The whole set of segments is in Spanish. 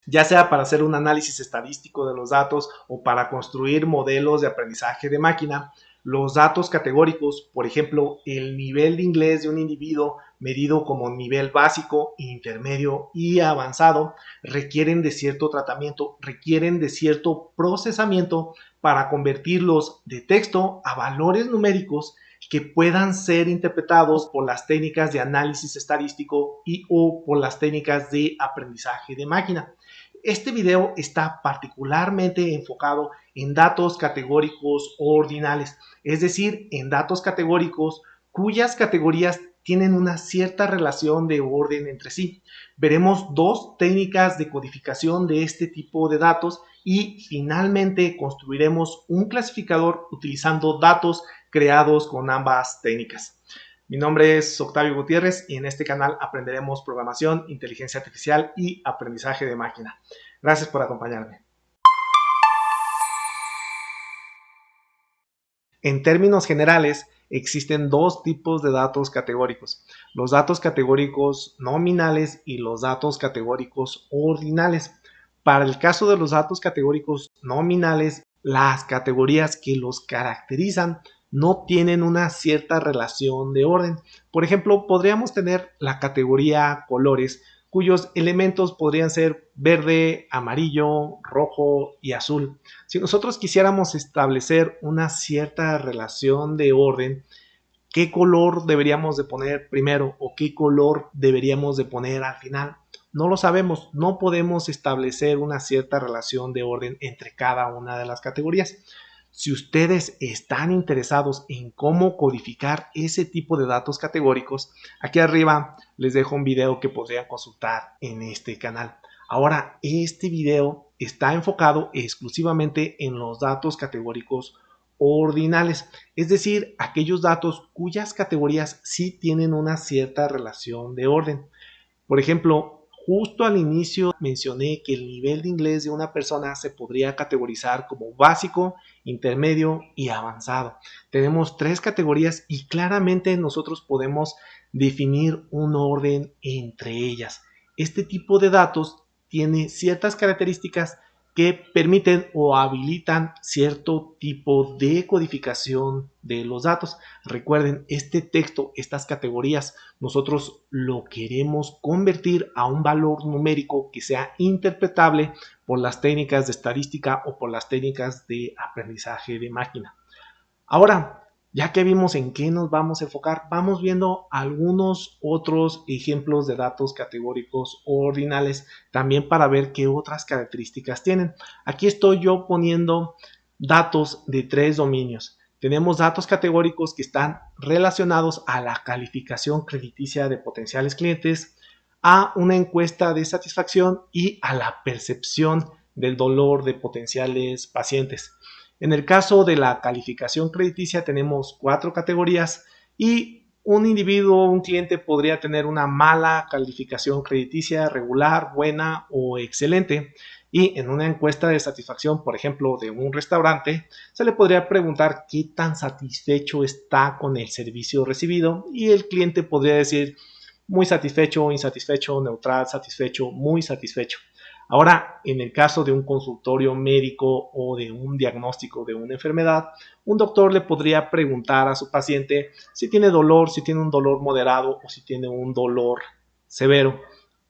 ya sea para hacer un análisis estadístico de los datos o para construir modelos de aprendizaje de máquina. Los datos categóricos, por ejemplo, el nivel de inglés de un individuo medido como nivel básico, intermedio y avanzado, requieren de cierto tratamiento, requieren de cierto procesamiento para convertirlos de texto a valores numéricos que puedan ser interpretados por las técnicas de análisis estadístico y o por las técnicas de aprendizaje de máquina. Este video está particularmente enfocado en datos categóricos ordinales, es decir, en datos categóricos cuyas categorías tienen una cierta relación de orden entre sí. Veremos dos técnicas de codificación de este tipo de datos y finalmente construiremos un clasificador utilizando datos creados con ambas técnicas. Mi nombre es Octavio Gutiérrez y en este canal aprenderemos programación, inteligencia artificial y aprendizaje de máquina. Gracias por acompañarme. En términos generales, existen dos tipos de datos categóricos: los datos categóricos nominales y los datos categóricos ordinales. Para el caso de los datos categóricos nominales, las categorías que los caracterizan no tienen una cierta relación de orden. Por ejemplo, podríamos tener la categoría colores, cuyos elementos podrían ser verde, amarillo, rojo y azul. Si nosotros quisiéramos establecer una cierta relación de orden, ¿qué color deberíamos de poner primero o qué color deberíamos de poner al final? No lo sabemos, no podemos establecer una cierta relación de orden entre cada una de las categorías. Si ustedes están interesados en cómo codificar ese tipo de datos categóricos, aquí arriba les dejo un video que podrían consultar en este canal. Ahora, este video está enfocado exclusivamente en los datos categóricos ordinales, es decir, aquellos datos cuyas categorías sí tienen una cierta relación de orden. Por ejemplo, justo al inicio mencioné que el nivel de inglés de una persona se podría categorizar como básico, intermedio y avanzado. Tenemos tres categorías y claramente nosotros podemos definir un orden entre ellas. Este tipo de datos tiene ciertas características que permiten o habilitan cierto tipo de codificación de los datos. Recuerden, este texto, estas categorías, nosotros lo queremos convertir a un valor numérico que sea interpretable por las técnicas de estadística o por las técnicas de aprendizaje de máquina. Ahora, ya que vimos en qué nos vamos a enfocar, vamos viendo algunos otros ejemplos de datos categóricos ordinales, también para ver qué otras características tienen. Aquí estoy yo poniendo datos de tres dominios. Tenemos datos categóricos que están relacionados a la calificación crediticia de potenciales clientes, a una encuesta de satisfacción y a la percepción del dolor de potenciales pacientes. En el caso de la calificación crediticia tenemos cuatro categorías y un individuo, un cliente podría tener una mala calificación crediticia, regular, buena o excelente. Y en una encuesta de satisfacción, por ejemplo, de un restaurante, se le podría preguntar qué tan satisfecho está con el servicio recibido y el cliente podría decir muy satisfecho, insatisfecho, neutral, satisfecho, muy satisfecho. Ahora, en el caso de un consultorio médico o de un diagnóstico de una enfermedad, un doctor le podría preguntar a su paciente si tiene dolor, si tiene un dolor moderado o si tiene un dolor severo.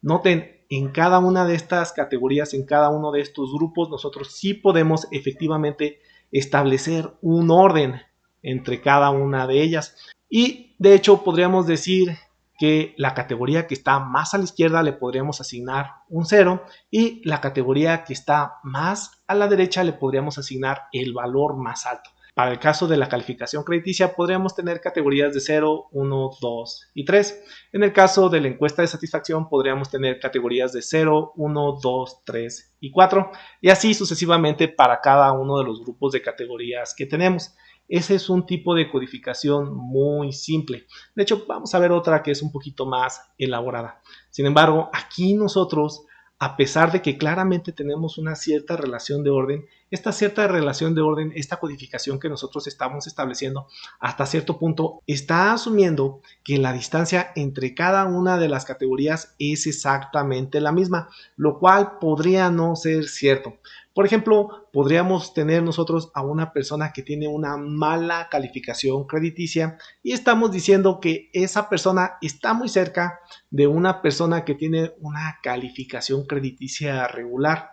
Noten, en cada una de estas categorías, en cada uno de estos grupos, nosotros sí podemos efectivamente establecer un orden entre cada una de ellas. Y de hecho podríamos decir que la categoría que está más a la izquierda le podríamos asignar un 0 y la categoría que está más a la derecha le podríamos asignar el valor más alto. Para el caso de la calificación crediticia podríamos tener categorías de 0, 1, 2 y 3. En el caso de la encuesta de satisfacción podríamos tener categorías de 0, 1, 2, 3 y 4 y así sucesivamente para cada uno de los grupos de categorías que tenemos. Ese es un tipo de codificación muy simple. De hecho, vamos a ver otra que es un poquito más elaborada. Sin embargo, aquí nosotros, a pesar de que claramente tenemos una cierta relación de orden, esta cierta relación de orden, esta codificación que nosotros estamos estableciendo, hasta cierto punto está asumiendo que la distancia entre cada una de las categorías es exactamente la misma, lo cual podría no ser cierto. Por ejemplo, podríamos tener nosotros a una persona que tiene una mala calificación crediticia y estamos diciendo que esa persona está muy cerca de una persona que tiene una calificación crediticia regular,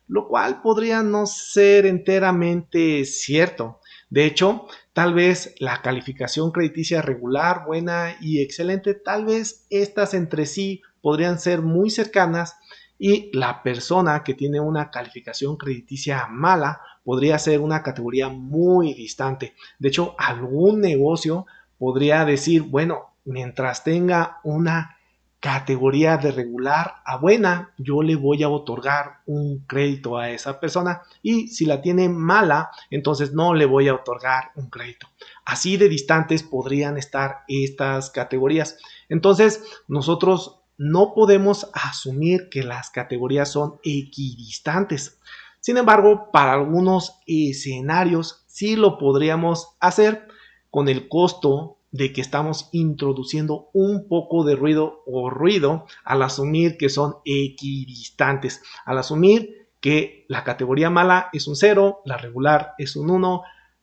lo cual podría no ser enteramente cierto. De hecho, tal vez la calificación crediticia regular, buena y excelente, tal vez estas entre sí podrían ser muy cercanas y la persona que tiene una calificación crediticia mala podría ser una categoría muy distante. De hecho, algún negocio podría decir, bueno, mientras tenga una categoría de regular a buena, yo le voy a otorgar un crédito a esa persona y si la tiene mala, entonces no le voy a otorgar un crédito. Así de distantes podrían estar estas categorías. Entonces, nosotros no podemos asumir que las categorías son equidistantes. Sin embargo, para algunos escenarios sí lo podríamos hacer con el costo de que estamos introduciendo un poco de ruido o ruido al asumir que son equidistantes, al asumir que la categoría mala es un 0, la regular es un 1,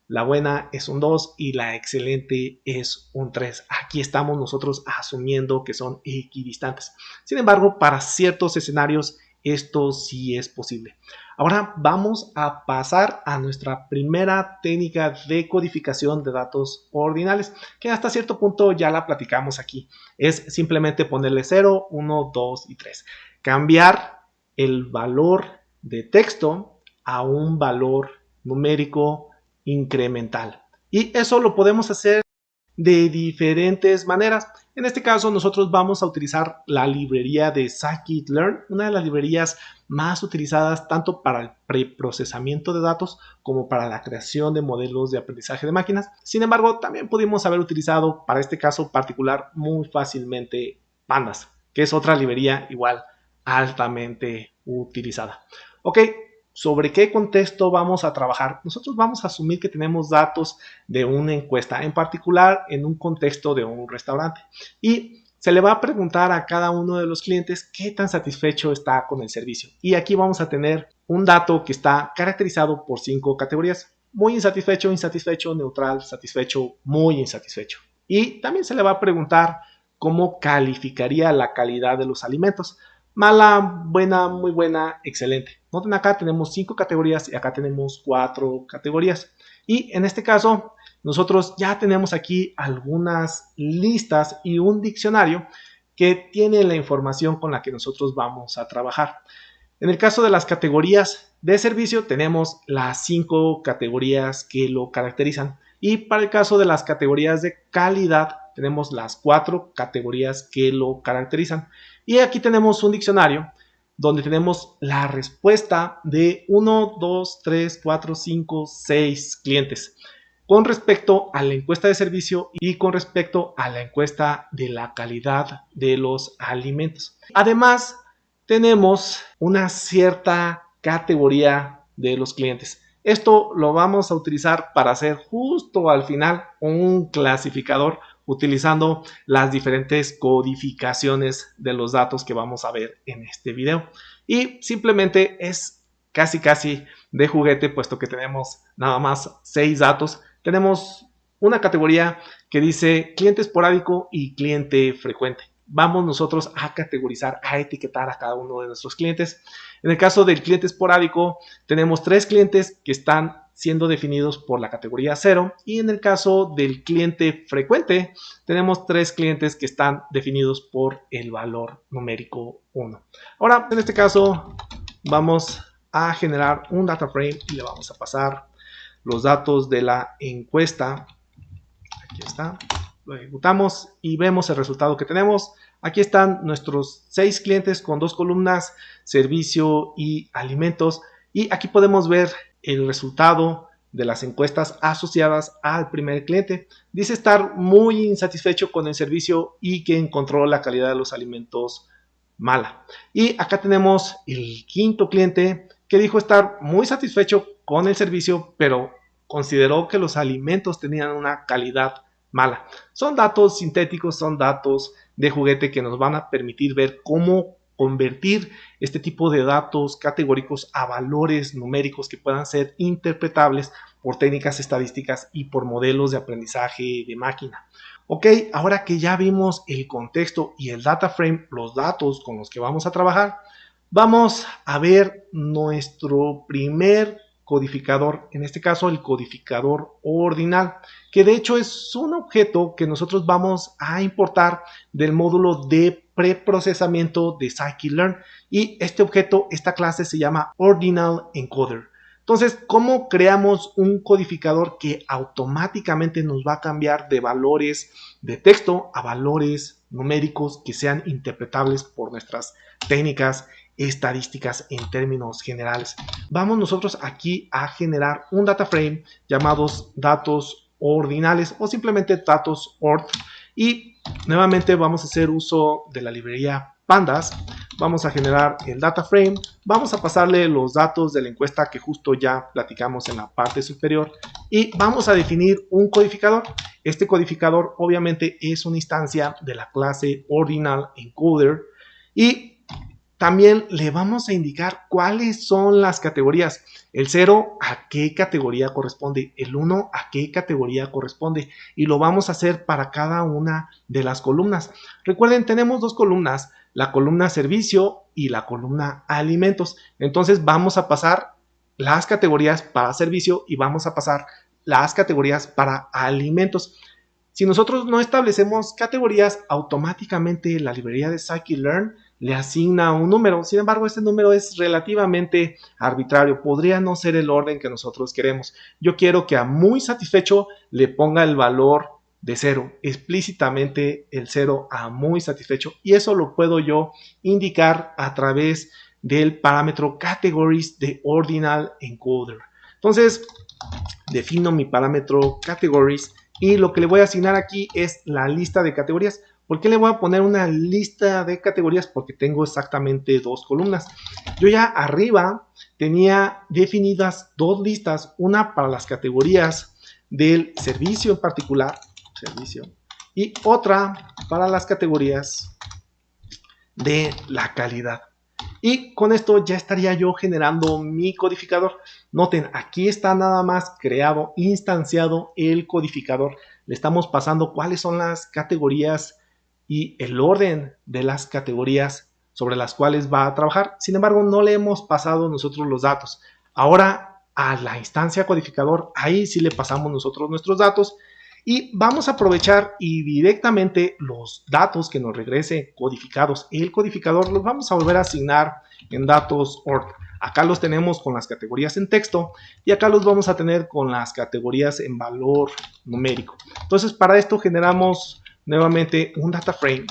la buena es un 2 y la excelente es un 3. Aquí estamos nosotros asumiendo que son equidistantes. Sin embargo, para ciertos escenarios esto sí es posible. Ahora vamos a pasar a nuestra primera técnica de codificación de datos ordinales, que hasta cierto punto ya la platicamos aquí. Es simplemente ponerle 0, 1, 2 y 3. Cambiar el valor de texto a un valor numérico incremental. Y eso lo podemos hacer de diferentes maneras. En este caso nosotros vamos a utilizar la librería de scikit-learn, una de las librerías más utilizadas tanto para el preprocesamiento de datos como para la creación de modelos de aprendizaje de máquinas. Sin embargo, también pudimos haber utilizado para este caso particular muy fácilmente Pandas, que es otra librería igual altamente utilizada. Ok, ¿sobre qué contexto vamos a trabajar? Nosotros vamos a asumir que tenemos datos de una encuesta, en particular en un contexto de un restaurante. Y se le va a preguntar a cada uno de los clientes qué tan satisfecho está con el servicio. Y aquí vamos a tener un dato que está caracterizado por 5 categorías. Muy insatisfecho, insatisfecho, neutral, satisfecho, muy insatisfecho. Y también se le va a preguntar cómo calificaría la calidad de los alimentos. Mala, buena, muy buena, excelente. Noten acá tenemos 5 categorías y acá tenemos 4 categorías. Y en este caso, nosotros ya tenemos aquí algunas listas y un diccionario que tiene la información con la que nosotros vamos a trabajar. En el caso de las categorías de servicio, tenemos las 5 categorías que lo caracterizan. Y para el caso de las categorías de calidad, tenemos las 4 categorías que lo caracterizan. Y aquí tenemos un diccionario donde tenemos la respuesta de 1, 2, 3, 4, 5, 6 clientes con respecto a la encuesta de servicio y con respecto a la encuesta de la calidad de los alimentos. Además, tenemos una cierta categoría de los clientes. Esto lo vamos a utilizar para hacer justo al final un clasificador utilizando las diferentes codificaciones de los datos que vamos a ver en este video. Y simplemente es casi de juguete, puesto que tenemos nada más 6 datos. Tenemos una categoría que dice cliente esporádico y cliente frecuente. Vamos nosotros a categorizar, a etiquetar a cada uno de nuestros clientes. En el caso del cliente esporádico, tenemos 3 clientes que están siendo definidos por la categoría 0 y en el caso del cliente frecuente tenemos 3 clientes que están definidos por el valor numérico 1. Ahora, en este caso vamos a generar un data frame y le vamos a pasar los datos de la encuesta. Aquí está, lo ejecutamos y vemos el resultado que tenemos. Aquí están nuestros 6 clientes con 2 columnas, servicio y alimentos. Y aquí podemos ver el resultado de las encuestas asociadas al primer cliente. Dice estar muy insatisfecho con el servicio y que encontró la calidad de los alimentos mala. Y acá tenemos el quinto cliente que dijo estar muy satisfecho con el servicio, pero consideró que los alimentos tenían una calidad mala. Son datos sintéticos, son datos de juguete que nos van a permitir ver cómo convertir este tipo de datos categóricos a valores numéricos que puedan ser interpretables por técnicas estadísticas y por modelos de aprendizaje de máquina. Ok, ahora que ya vimos el contexto y el data frame, los datos con los que vamos a trabajar, vamos a ver nuestro primer codificador, en este caso el codificador ordinal, que de hecho es un objeto que nosotros vamos a importar del módulo de preprocesamiento de scikit-learn, y este objeto, esta clase se llama Ordinal Encoder. Entonces, ¿cómo creamos un codificador que automáticamente nos va a cambiar de valores de texto a valores numéricos que sean interpretables por nuestras técnicas estadísticas en términos generales? Vamos nosotros aquí a generar un data frame llamados datos ordinales o simplemente datos ord, y nuevamente vamos a hacer uso de la librería pandas. Vamos a generar el data frame, vamos a pasarle los datos de la encuesta que justo ya platicamos en la parte superior, y vamos a definir un codificador. Este codificador obviamente es una instancia de la clase Ordinal Encoder, y también le vamos a indicar cuáles son las categorías. El 0 a qué categoría corresponde, el 1 a qué categoría corresponde, y lo vamos a hacer para cada una de las columnas. Recuerden, tenemos dos columnas, la columna servicio y la columna alimentos. Entonces vamos a pasar las categorías para servicio y vamos a pasar las categorías para alimentos. Si nosotros no establecemos categorías, automáticamente la librería de scikit-learn le asigna un número. Sin embargo, este número es relativamente arbitrario, podría no ser el orden que nosotros queremos. Yo quiero que a muy satisfecho le ponga el valor de 0, explícitamente el 0 a muy satisfecho, y eso lo puedo yo indicar a través del parámetro categories de Ordinal Encoder. Entonces, defino mi parámetro categories y lo que le voy a asignar aquí es la lista de categorías. ¿Por qué le voy a poner una lista de categorías? Porque tengo exactamente dos columnas. Yo ya arriba tenía definidas dos listas, una para las categorías del servicio en particular, servicio, y otra para las categorías de la calidad. Y con esto ya estaría yo generando mi codificador. Noten, aquí está nada más creado, instanciado el codificador. Le estamos pasando cuáles son las categorías y el orden de las categorías sobre las cuales va a trabajar. Sin embargo, no le hemos pasado nosotros los datos. Ahora a la instancia codificador, ahí sí le pasamos nosotros nuestros datos, y vamos a aprovechar y directamente los datos que nos regrese codificados, el codificador, los vamos a volver a asignar en datos ord. Acá los tenemos con las categorías en texto y acá los vamos a tener con las categorías en valor numérico. Entonces, para esto generamos nuevamente un data frame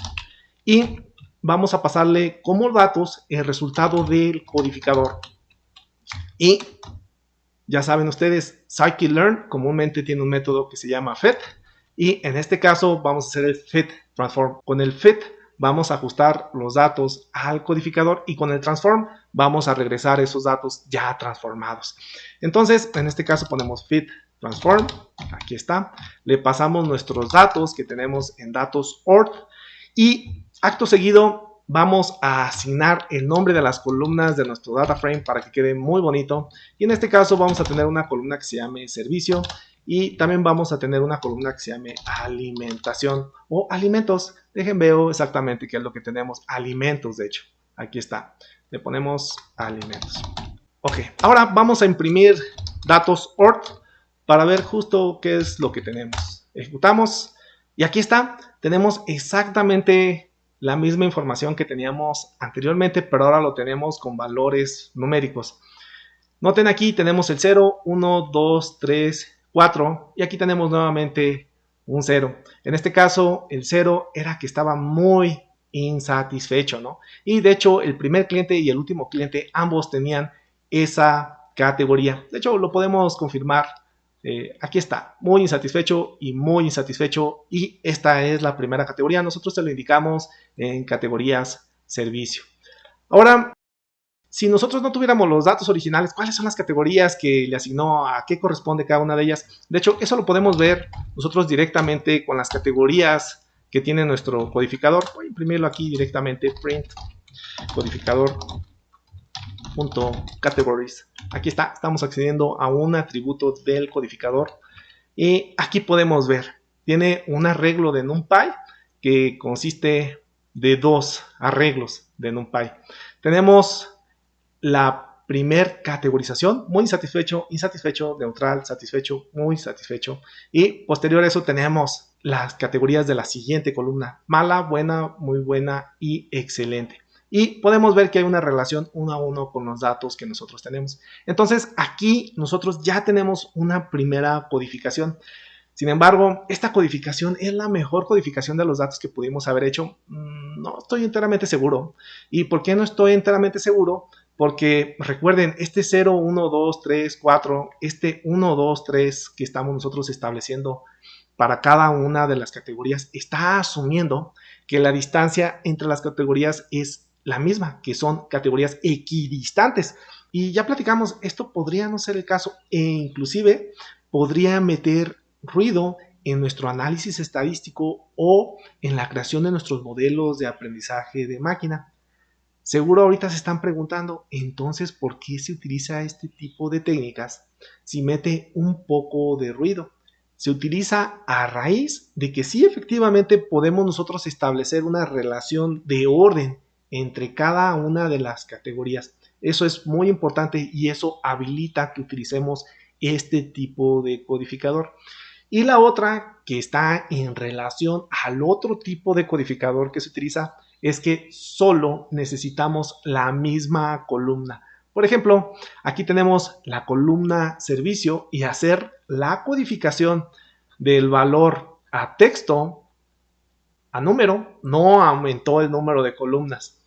y vamos a pasarle como datos el resultado del codificador. Y ya saben ustedes, scikit-learn comúnmente tiene un método que se llama fet, y en este caso vamos a hacer el fet transform. Con el fet vamos a ajustar los datos al codificador y con el transform vamos a regresar esos datos ya transformados. Entonces, en este caso ponemos fet transform, aquí está, le pasamos nuestros datos que tenemos en datos ord y acto seguido vamos a asignar el nombre de las columnas de nuestro data frame para que quede muy bonito, y en este caso vamos a tener una columna que se llame servicio y también vamos a tener una columna que se llame alimentación o alimentos. Dejen veo exactamente qué es lo que tenemos, alimentos. De hecho, aquí está, le ponemos alimentos. Ok, ahora vamos a imprimir datos ord para ver justo qué es lo que tenemos. Ejecutamos y aquí está, tenemos exactamente la misma información que teníamos anteriormente, pero ahora lo tenemos con valores numéricos. Noten, aquí tenemos el 0, 1, 2, 3, 4 y aquí tenemos nuevamente un 0. En este caso el 0 era que estaba muy insatisfecho, ¿no? Y de hecho el primer cliente y el último cliente ambos tenían esa categoría. De hecho lo podemos confirmar. Aquí está, muy insatisfecho y muy insatisfecho, y esta es la primera categoría. Nosotros te lo indicamos en categorías servicio. Ahora, si nosotros no tuviéramos los datos originales, ¿cuáles son las categorías que le asignó, a qué corresponde cada una de ellas? De hecho, eso lo podemos ver nosotros directamente con las categorías que tiene nuestro codificador. Voy a imprimirlo aquí directamente, print codificador.categories. Aquí está, estamos accediendo a un atributo del codificador y aquí podemos ver, tiene un arreglo de NumPy que consiste de 2 arreglos de NumPy. Tenemos la primer categorización, muy satisfecho, insatisfecho, neutral, satisfecho, muy satisfecho. Y posterior a eso tenemos las categorías de la siguiente columna, mala, buena, muy buena y excelente. Y podemos ver que hay una relación 1 a 1 con los datos que nosotros tenemos. Entonces aquí nosotros ya tenemos una primera codificación. Sin embargo, esta codificación es la mejor codificación de los datos que pudimos haber hecho. No estoy enteramente seguro. ¿Y por qué no estoy enteramente seguro? Porque recuerden, este 0, 1, 2, 3, 4, este 1, 2, 3 que estamos nosotros estableciendo para cada una de las categorías está asumiendo que la distancia entre las categorías es la misma, que son categorías equidistantes. Y ya platicamos, esto podría no ser el caso e inclusive podría meter ruido en nuestro análisis estadístico o en la creación de nuestros modelos de aprendizaje de máquina. Seguro ahorita se están preguntando, entonces, ¿por qué se utiliza este tipo de técnicas si mete un poco de ruido? Se utiliza a raíz de que sí, efectivamente, podemos nosotros establecer una relación de orden entre cada una de las categorías. Eso es muy importante y eso habilita que utilicemos este tipo de codificador. Y la otra que está en relación al otro tipo de codificador que se utiliza es que solo necesitamos la misma columna. Por ejemplo, aquí tenemos la columna servicio y hacer la codificación del valor a texto a número no aumentó el número de columnas.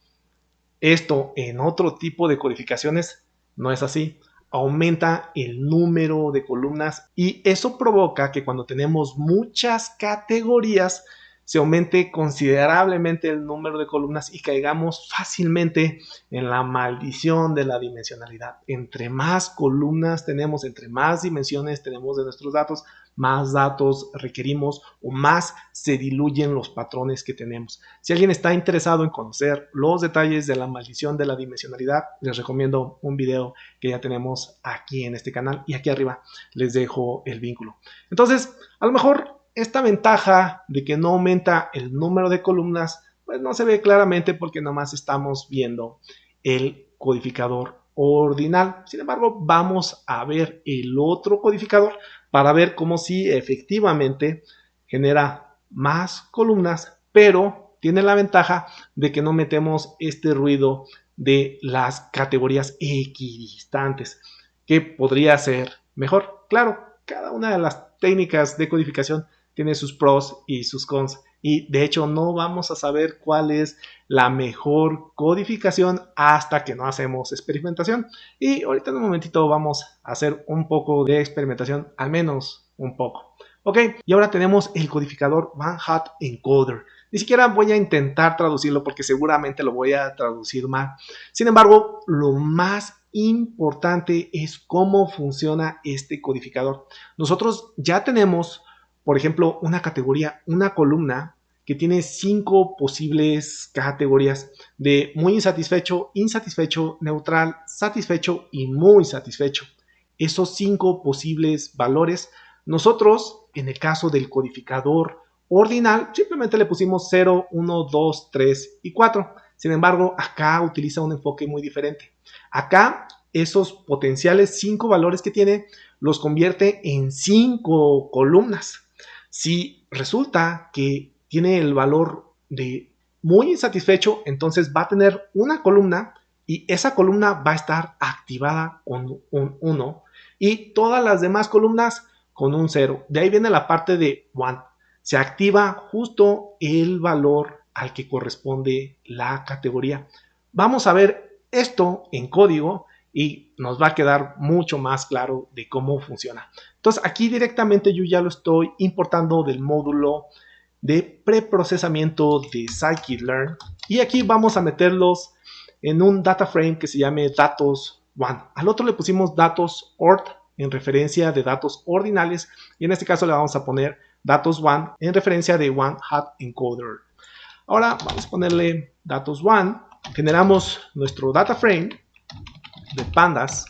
Esto en otro tipo de codificaciones no es así. Aumenta el número de columnas y eso provoca que cuando tenemos muchas categorías se aumente considerablemente el número de columnas y caigamos fácilmente en la maldición de la dimensionalidad. Entre más columnas tenemos, entre más dimensiones tenemos de nuestros datos, más datos requerimos o más se diluyen los patrones que tenemos. Si alguien está interesado en conocer los detalles de la maldición de la dimensionalidad, les recomiendo un video que ya tenemos aquí en este canal y aquí arriba les dejo el vínculo. Entonces, a lo mejor esta ventaja de que no aumenta el número de columnas, pues no se ve claramente porque nomás estamos viendo el codificador ordinal. Sin embargo, vamos a ver el otro codificador para ver cómo si efectivamente genera más columnas, pero tiene la ventaja de que no metemos este ruido de las categorías equidistantes, que podría ser mejor. Claro, cada una de las técnicas de codificación tiene sus pros y sus cons, y de hecho no vamos a saber cuál es la mejor codificación hasta que no hacemos experimentación. Y ahorita en un momentito vamos a hacer un poco de experimentación, al menos un poco. Ok, y ahora tenemos el codificador Van-Hot Encoder. Ni siquiera voy a intentar traducirlo porque seguramente lo voy a traducir mal. Sin embargo, lo más importante es cómo funciona este codificador. Nosotros ya tenemos, por ejemplo, una categoría, una columna que tiene 5 posibles categorías de muy insatisfecho, insatisfecho, neutral, satisfecho y muy satisfecho. Esos 5 posibles valores, nosotros, en el caso del codificador ordinal, simplemente le pusimos 0, 1, 2, 3 y 4. Sin embargo, acá utiliza un enfoque muy diferente. Acá, esos potenciales 5 valores que tiene, los convierte en 5 columnas. Si resulta que tiene el valor de muy insatisfecho, entonces va a tener una columna y esa columna va a estar activada con un 1 y todas las demás columnas con un 0. De ahí viene la parte de one. Se activa justo el valor al que corresponde la categoría. Vamos a ver esto en código y nos va a quedar mucho más claro de cómo funciona. Entonces aquí directamente yo ya lo estoy importando del módulo de preprocesamiento de scikit-learn y aquí vamos a meterlos en un data frame que se llame datos one. Al otro le pusimos datos ord en referencia de datos ordinales y en este caso le vamos a poner datos one en referencia de one hot encoder. Ahora vamos a ponerle datos one, generamos nuestro data frame de pandas,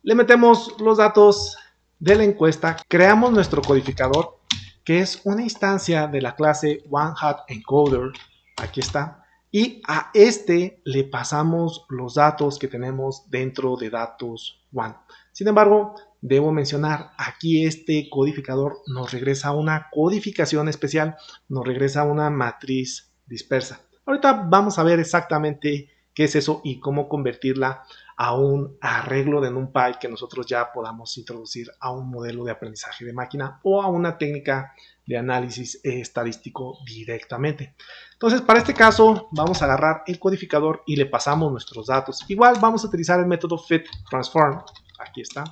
le metemos los datos de la encuesta, creamos nuestro codificador que es una instancia de la clase OneHotEncoder, aquí está, y a este le pasamos los datos que tenemos dentro de datos one. Sin embargo, debo mencionar, aquí este codificador nos regresa una codificación especial, nos regresa una matriz dispersa. Ahorita vamos a ver exactamente qué es eso y cómo convertirla a un arreglo de NumPy que nosotros ya podamos introducir a un modelo de aprendizaje de máquina o a una técnica de análisis estadístico directamente. Entonces, para este caso, vamos a agarrar el codificador y le pasamos nuestros datos. Igual vamos a utilizar el método fetTransform. Aquí está.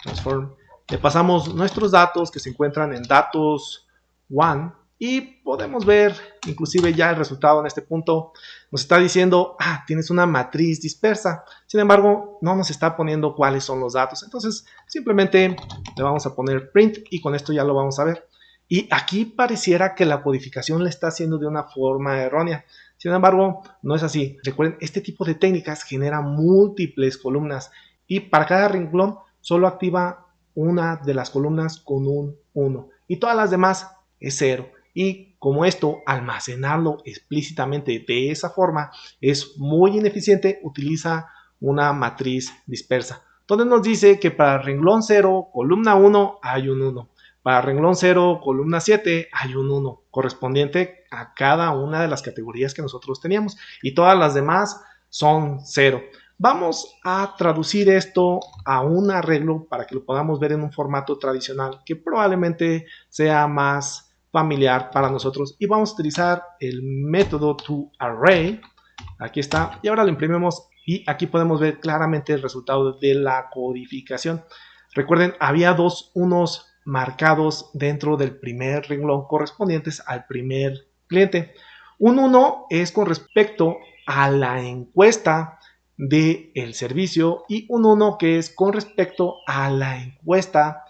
Transform. Le pasamos nuestros datos que se encuentran en datos one. Y podemos ver inclusive ya el resultado en este punto. Nos está diciendo, tienes una matriz dispersa. Sin embargo, no nos está poniendo cuáles son los datos. Entonces, simplemente le vamos a poner print y con esto ya lo vamos a ver. Y aquí pareciera que la codificación le está haciendo de una forma errónea. Sin embargo, no es así. Recuerden, este tipo de técnicas genera múltiples columnas y para cada renglón solo activa una de las columnas con un 1 y todas las demás es 0. Y como esto, almacenarlo explícitamente de esa forma es muy ineficiente, utiliza una matriz dispersa. Donde nos dice que para renglón 0, columna 1, hay un 1. Para renglón 0, columna 7, hay un 1, correspondiente a cada una de las categorías que nosotros teníamos. Y todas las demás son 0. Vamos a traducir esto a un arreglo para que lo podamos ver en un formato tradicional que probablemente sea más familiar para nosotros y vamos a utilizar el método toArray. Aquí está y ahora lo imprimimos y aquí podemos ver claramente el resultado de la codificación. Recuerden, había dos unos marcados dentro del primer renglón correspondientes al primer cliente. Un 1 es con respecto a la encuesta del servicio y un 1 que es con respecto a la encuesta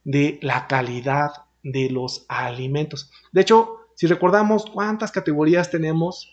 de la calidad de los alimentos. De hecho, si recordamos cuántas categorías tenemos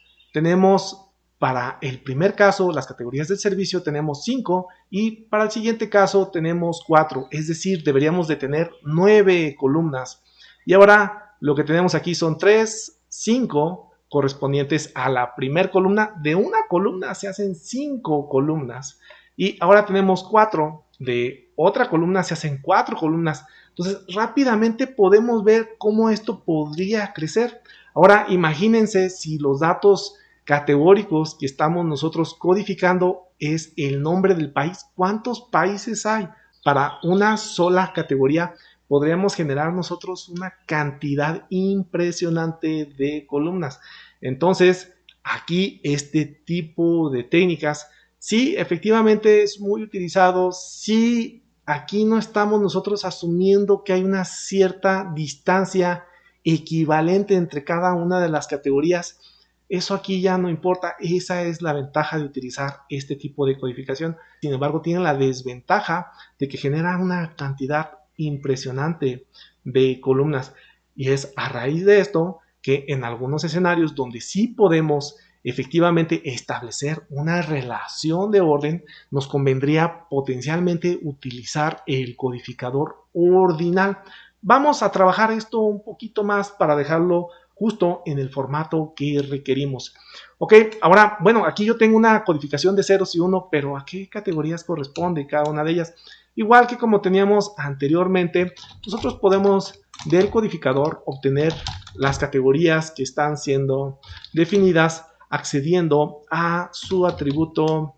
para el primer caso, las categorías del servicio tenemos 5 y para el siguiente caso tenemos 4, es decir, deberíamos de tener 9 columnas. Y ahora lo que tenemos aquí son 3, 5 correspondientes a la primera columna. De una columna se hacen 5 columnas y ahora tenemos 4, de otra columna se hacen 4 columnas. Entonces, rápidamente podemos ver cómo esto podría crecer. Ahora, imagínense si los datos categóricos que estamos nosotros codificando es el nombre del país. ¿Cuántos países hay? Para una sola categoría podríamos generar nosotros una cantidad impresionante de columnas. Entonces, aquí este tipo de técnicas, sí, efectivamente es muy utilizado, sí. Aquí no estamos nosotros asumiendo que hay una cierta distancia equivalente entre cada una de las categorías. Eso aquí ya no importa. Esa es la ventaja de utilizar este tipo de codificación. Sin embargo, tiene la desventaja de que genera una cantidad impresionante de columnas. Y es a raíz de esto que en algunos escenarios donde sí podemos efectivamente establecer una relación de orden, nos convendría potencialmente utilizar el codificador ordinal. Vamos a trabajar esto un poquito más para dejarlo justo en el formato que requerimos. Ok, ahora, bueno, aquí yo tengo una codificación de ceros y 1, pero ¿a qué categorías corresponde cada una de ellas? Igual que como teníamos anteriormente, nosotros podemos del codificador obtener las categorías que están siendo definidas accediendo a su atributo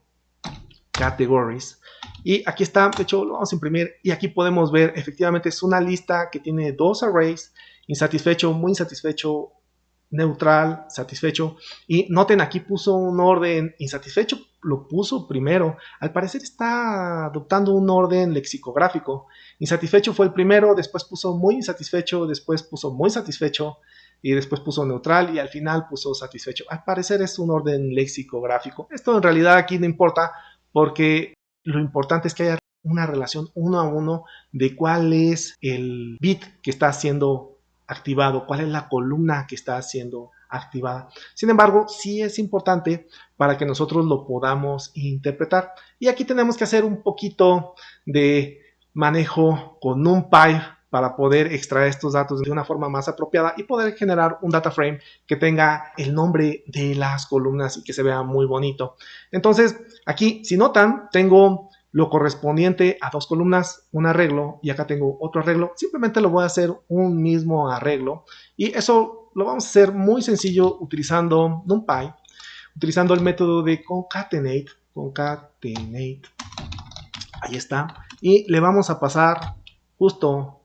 categories. Y aquí está, de hecho lo vamos a imprimir y aquí podemos ver, efectivamente es una lista que tiene dos arrays, insatisfecho, muy insatisfecho, neutral, satisfecho. Y noten, aquí puso un orden, insatisfecho lo puso primero. Al parecer está adoptando un orden lexicográfico. Insatisfecho fue el primero, después puso muy insatisfecho, después puso muy satisfecho. y después puso neutral y al final puso satisfecho. Al parecer es un orden lexicográfico. Esto en realidad aquí no importa porque lo importante es que haya una relación uno a uno de cuál es el bit que está siendo activado, cuál es la columna que está siendo activada. Sin embargo, sí es importante para que nosotros lo podamos interpretar. Y aquí tenemos que hacer un poquito de manejo con NumPy para poder extraer estos datos de una forma más apropiada y poder generar un data frame que tenga el nombre de las columnas y que se vea muy bonito. Entonces, aquí, si notan, tengo lo correspondiente a dos columnas, un arreglo, y acá tengo otro arreglo. Simplemente lo voy a hacer un mismo arreglo y eso lo vamos a hacer muy sencillo utilizando NumPy, utilizando el método de concatenate, ahí está, y le vamos a pasar justo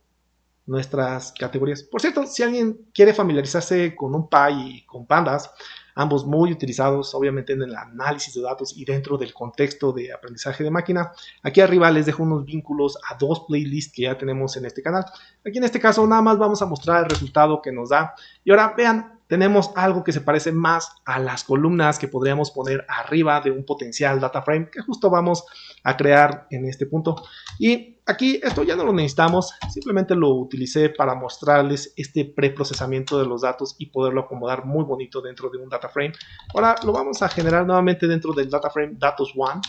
nuestras categorías. Por cierto, si alguien quiere familiarizarse con NumPy y con Pandas, ambos muy utilizados obviamente en el análisis de datos y dentro del contexto de aprendizaje de máquina, aquí arriba les dejo unos vínculos a dos playlists que ya tenemos en este canal. Aquí en este caso nada más vamos a mostrar el resultado que nos da. Y ahora vean, tenemos algo que se parece más a las columnas que podríamos poner arriba de un potencial data frame que justo vamos a crear en este punto. Y aquí esto ya no lo necesitamos, simplemente lo utilicé para mostrarles este preprocesamiento de los datos y poderlo acomodar muy bonito dentro de un data frame. Ahora lo vamos a generar nuevamente dentro del data frame datos one.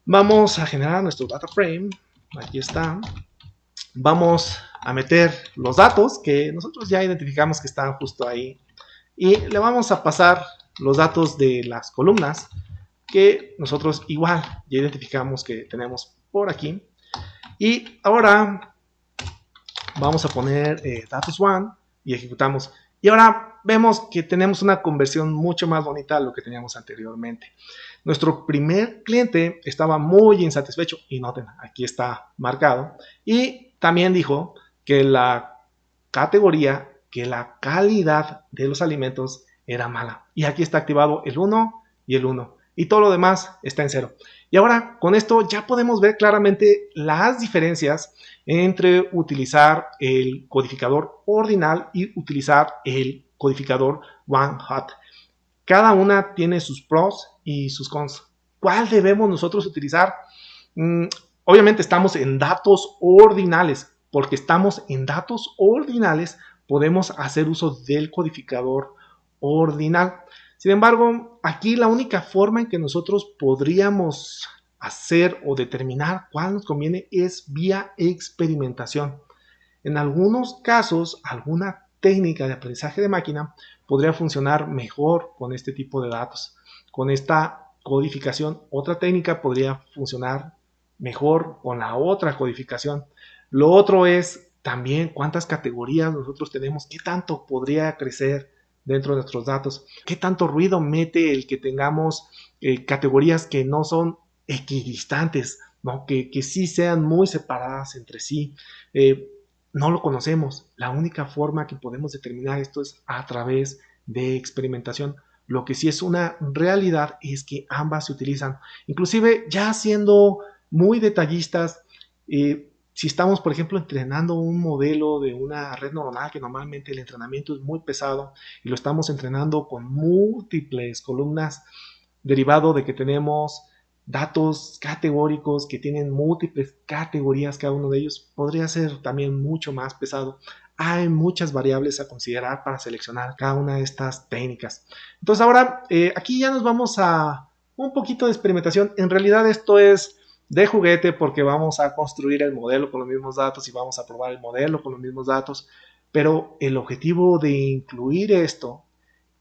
Vamos a generar nuestro data frame, aquí está. Vamos a meter los datos que nosotros ya identificamos que están justo ahí y le vamos a pasar los datos de las columnas que nosotros igual ya identificamos que tenemos por aquí. Y ahora vamos a poner datos one y ejecutamos. Y ahora vemos que tenemos una conversión mucho más bonita a lo que teníamos anteriormente. Nuestro primer cliente estaba muy insatisfecho y noten, aquí está marcado. Y también dijo que la categoría, que la calidad de los alimentos era mala. Y aquí está activado el 1 y el 1. Y todo lo demás está en 0. Y ahora con esto ya podemos ver claramente las diferencias entre utilizar el codificador ordinal y utilizar el codificador one hot. Cada una tiene sus pros y sus cons. ¿Cuál debemos nosotros utilizar? Obviamente estamos en datos ordinales. Porque estamos en datos ordinales, podemos hacer uso del codificador ordinal. Sin embargo, aquí la única forma en que nosotros podríamos hacer o determinar cuál nos conviene es vía experimentación. En algunos casos, alguna técnica de aprendizaje de máquina podría funcionar mejor con este tipo de datos. Con esta codificación, otra técnica podría funcionar mejor con la otra codificación. Lo otro es también cuántas categorías nosotros tenemos, qué tanto podría crecer dentro de nuestros datos, qué tanto ruido mete el que tengamos categorías que no son equidistantes, ¿no? Que sí sean muy separadas entre sí. No lo conocemos. La única forma que podemos determinar esto es a través de experimentación. Lo que sí es una realidad es que ambas se utilizan. Inclusive ya siendo muy detallistas, si estamos, por ejemplo, entrenando un modelo de una red neuronal, que normalmente el entrenamiento es muy pesado y lo estamos entrenando con múltiples columnas, derivado de que tenemos datos categóricos que tienen múltiples categorías cada uno de ellos, podría ser también mucho más pesado. Hay muchas variables a considerar para seleccionar cada una de estas técnicas. Entonces ahora aquí ya nos vamos a un poquito de experimentación. En realidad esto es de juguete porque vamos a construir el modelo con los mismos datos y vamos a probar el modelo con los mismos datos, pero el objetivo de incluir esto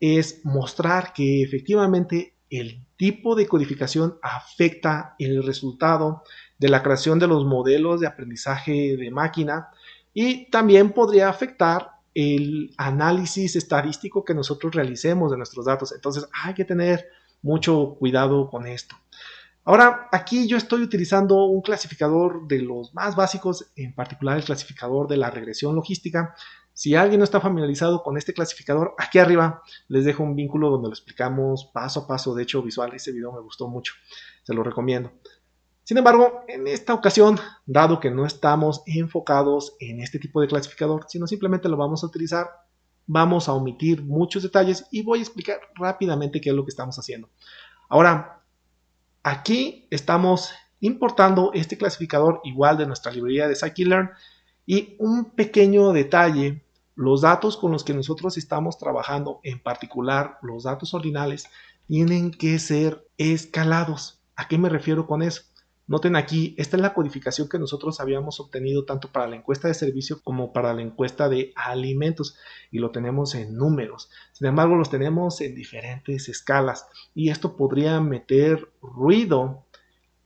es mostrar que efectivamente el tipo de codificación afecta el resultado de la creación de los modelos de aprendizaje de máquina y también podría afectar el análisis estadístico que nosotros realicemos de nuestros datos. Entonces hay que tener mucho cuidado con esto. Ahora, aquí yo estoy utilizando un clasificador de los más básicos, en particular el clasificador de la regresión logística. Si alguien no está familiarizado con este clasificador, aquí arriba les dejo un vínculo donde lo explicamos paso a paso, de hecho visual. Ese video me gustó mucho, se lo recomiendo. Sin embargo, en esta ocasión, dado que no estamos enfocados en este tipo de clasificador, sino simplemente lo vamos a utilizar vamos a omitir muchos detalles y voy a explicar rápidamente qué es lo que estamos haciendo. Ahora, aquí estamos importando este clasificador igual de nuestra librería de scikit-learn y un pequeño detalle, los datos con los que nosotros estamos trabajando, en particular los datos ordinales, tienen que ser escalados. ¿A qué me refiero con eso? Noten aquí, esta es la codificación que nosotros habíamos obtenido tanto para la encuesta de servicio como para la encuesta de alimentos y lo tenemos en números. Sin embargo, los tenemos en diferentes escalas y esto podría meter ruido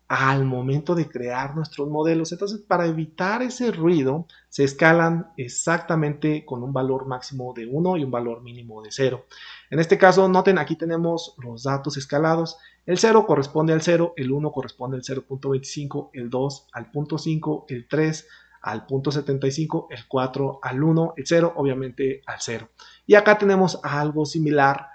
al momento de crear nuestros modelos. Entonces, para evitar ese ruido, se escalan exactamente con un valor máximo de 1 y un valor mínimo de 0. En este caso, noten, aquí tenemos los datos escalados. El 0 corresponde al 0, el 1 corresponde al 0.25, el 2 al 0.5, el 3 al 0.75, el 4 al 1, el 0 obviamente al 0. Y acá tenemos algo similar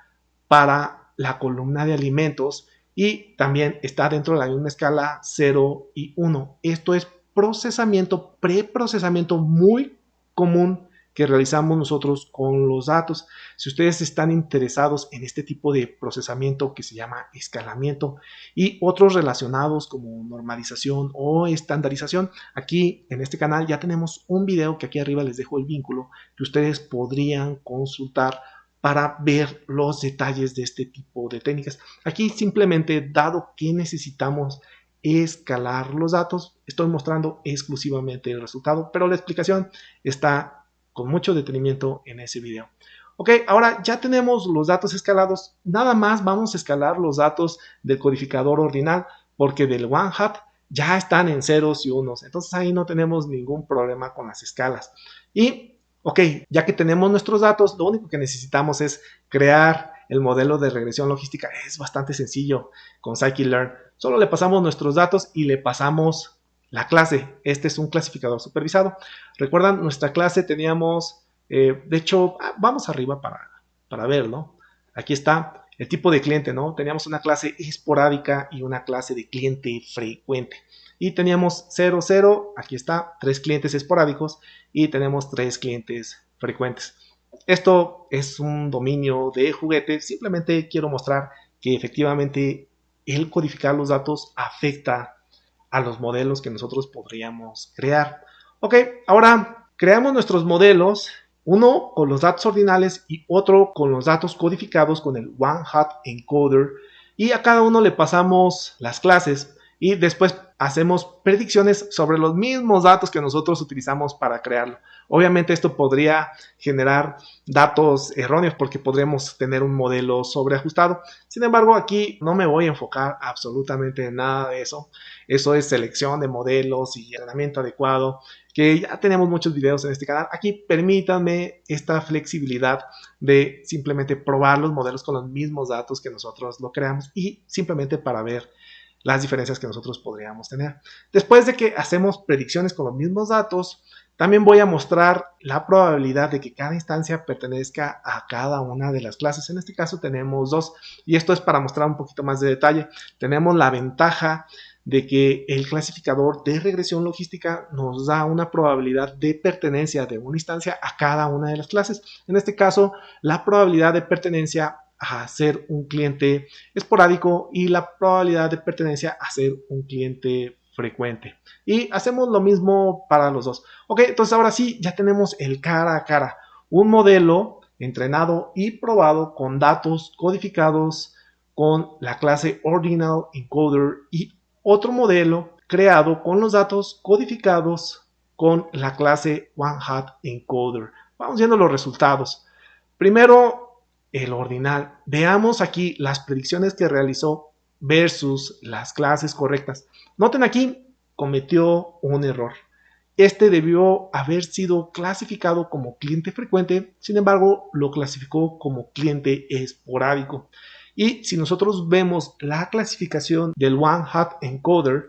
para la columna de alimentos, y también está dentro de la misma escala 0 y 1. Esto es procesamiento, preprocesamiento muy común que realizamos nosotros con los datos. Si ustedes están interesados en este tipo de procesamiento que se llama escalamiento y otros relacionados como normalización o estandarización, aquí en este canal ya tenemos un video que aquí arriba les dejo el vínculo que ustedes podrían consultar para ver los detalles de este tipo de técnicas. Aquí simplemente, dado que necesitamos escalar los datos, estoy mostrando exclusivamente el resultado, pero la explicación está con mucho detenimiento en ese video. Ok, ahora ya tenemos los datos escalados, nada más vamos a escalar los datos del codificador ordinal, porque del one-hot ya están en ceros y unos, entonces ahí no tenemos ningún problema con las escalas. Y ok, ya que tenemos nuestros datos, lo único que necesitamos es crear el modelo de regresión logística. Es bastante sencillo con scikit-learn. Solo le pasamos nuestros datos y le pasamos la clase. Este es un clasificador supervisado. Recuerdan, nuestra clase teníamos, de hecho, vamos arriba para verlo. Aquí está el tipo de cliente, ¿no? Teníamos una clase esporádica y una clase de cliente frecuente. Y teníamos 0, 0, aquí está, 3 clientes esporádicos y tenemos 3 clientes frecuentes. Esto es un dominio de juguete, simplemente quiero mostrar que efectivamente el codificar los datos afecta a los modelos que nosotros podríamos crear. Ok, ahora creamos nuestros modelos, uno con los datos ordinales y otro con los datos codificados con el one-hot encoder, y a cada uno le pasamos las clases y después hacemos predicciones sobre los mismos datos que nosotros utilizamos para crearlo. Obviamente esto podría generar datos erróneos porque podríamos tener un modelo sobreajustado. Sin embargo, aquí no me voy a enfocar absolutamente en nada de eso. Eso es selección de modelos y entrenamiento adecuado, que ya tenemos muchos videos en este canal. Aquí permítanme esta flexibilidad de simplemente probar los modelos con los mismos datos que nosotros lo creamos y simplemente para ver las diferencias que nosotros podríamos tener. Después de que hacemos predicciones con los mismos datos, también voy a mostrar la probabilidad de que cada instancia pertenezca a cada una de las clases. En este caso tenemos 2 y esto es para mostrar un poquito más de detalle. Tenemos la ventaja de que el clasificador de regresión logística nos da una probabilidad de pertenencia de una instancia a cada una de las clases. En este caso, la probabilidad de pertenencia a ser un cliente esporádico y la probabilidad de pertenencia a ser un cliente frecuente. Y hacemos lo mismo para los dos. Ok, entonces ahora sí, ya tenemos el cara a cara. Un modelo entrenado y probado con datos codificados con la clase Ordinal Encoder y otro modelo creado con los datos codificados con la clase one-hot encoder. Vamos viendo los resultados. Primero, el ordinal. Veamos aquí las predicciones que realizó versus las clases correctas. Noten aquí, cometió un error. Este debió haber sido clasificado como cliente frecuente, sin embargo, lo clasificó como cliente esporádico. Y si nosotros vemos la clasificación del one-hot encoder,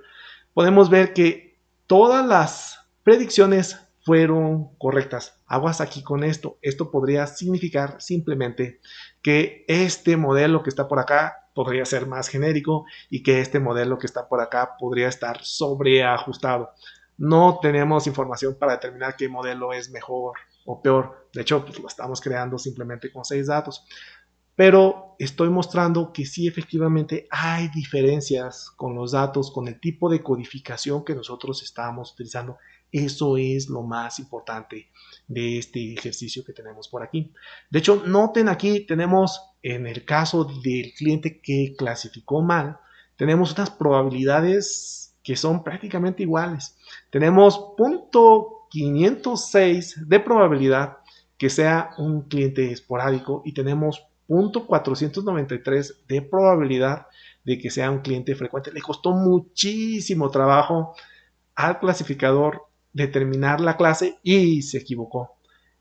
podemos ver que todas las predicciones fueron correctas. Aguas aquí con esto. Esto podría significar simplemente que este modelo que está por acá podría ser más genérico y que este modelo que está por acá podría estar sobreajustado. No tenemos información para determinar qué modelo es mejor o peor. De hecho, pues lo estamos creando simplemente con 6 datos. Pero estoy mostrando que sí efectivamente hay diferencias con los datos, con el tipo de codificación que nosotros estamos utilizando. Eso es lo más importante de este ejercicio que tenemos por aquí. De hecho, noten aquí, tenemos en el caso del cliente que clasificó mal, tenemos unas probabilidades que son prácticamente iguales. Tenemos 0.506 de probabilidad que sea un cliente esporádico y tenemos 0.493 de probabilidad de que sea un cliente frecuente. Le costó muchísimo trabajo al clasificador determinar la clase y se equivocó.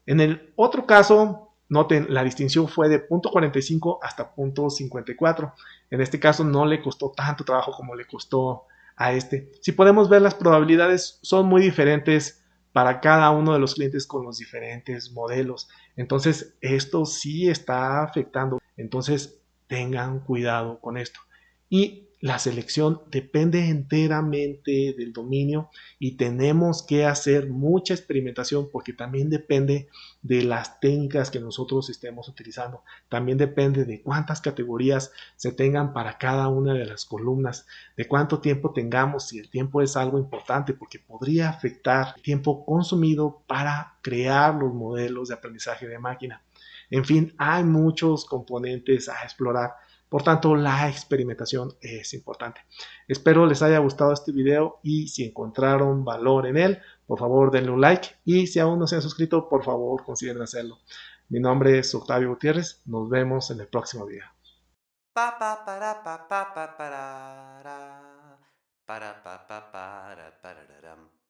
En el otro caso, noten, la distinción fue de 0.45 hasta 0.54. En este caso no le costó tanto trabajo como le costó a este. Si podemos ver, las probabilidades son muy diferentes para cada uno de los clientes con los diferentes modelos. Entonces, esto sí está afectando. Entonces, tengan cuidado con esto. Y la selección depende enteramente del dominio y tenemos que hacer mucha experimentación porque también depende de las técnicas que nosotros estemos utilizando. También depende de cuántas categorías se tengan para cada una de las columnas, de cuánto tiempo tengamos, si el tiempo es algo importante porque podría afectar el tiempo consumido para crear los modelos de aprendizaje de máquina. En fin, hay muchos componentes a explorar. Por tanto, la experimentación es importante. Espero les haya gustado este video y si encontraron valor en él, por favor denle un like y si aún no se han suscrito, por favor consideren hacerlo. Mi nombre es Octavio Gutiérrez. Nos vemos en el próximo video. Pa pa para pa pa pa para para pa pa para para